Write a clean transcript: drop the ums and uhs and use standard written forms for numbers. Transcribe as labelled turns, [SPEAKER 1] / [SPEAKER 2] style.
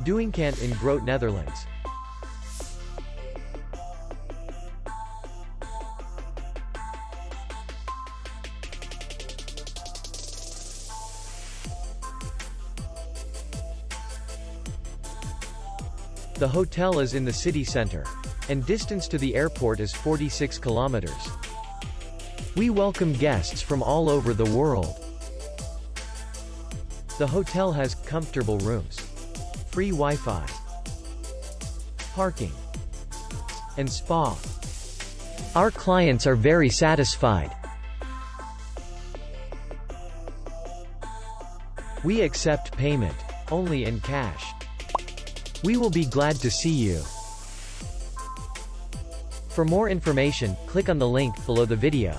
[SPEAKER 1] Duinkant in Groet, Netherlands. The hotel is in the city center, and distance to the airport is 46 kilometers. We welcome guests from all over the world. The hotel has comfortable rooms, free Wi-Fi, parking, and spa. Our clients are very satisfied. We accept payment only in cash. We will be glad to see you. For more information, click on the link below the video.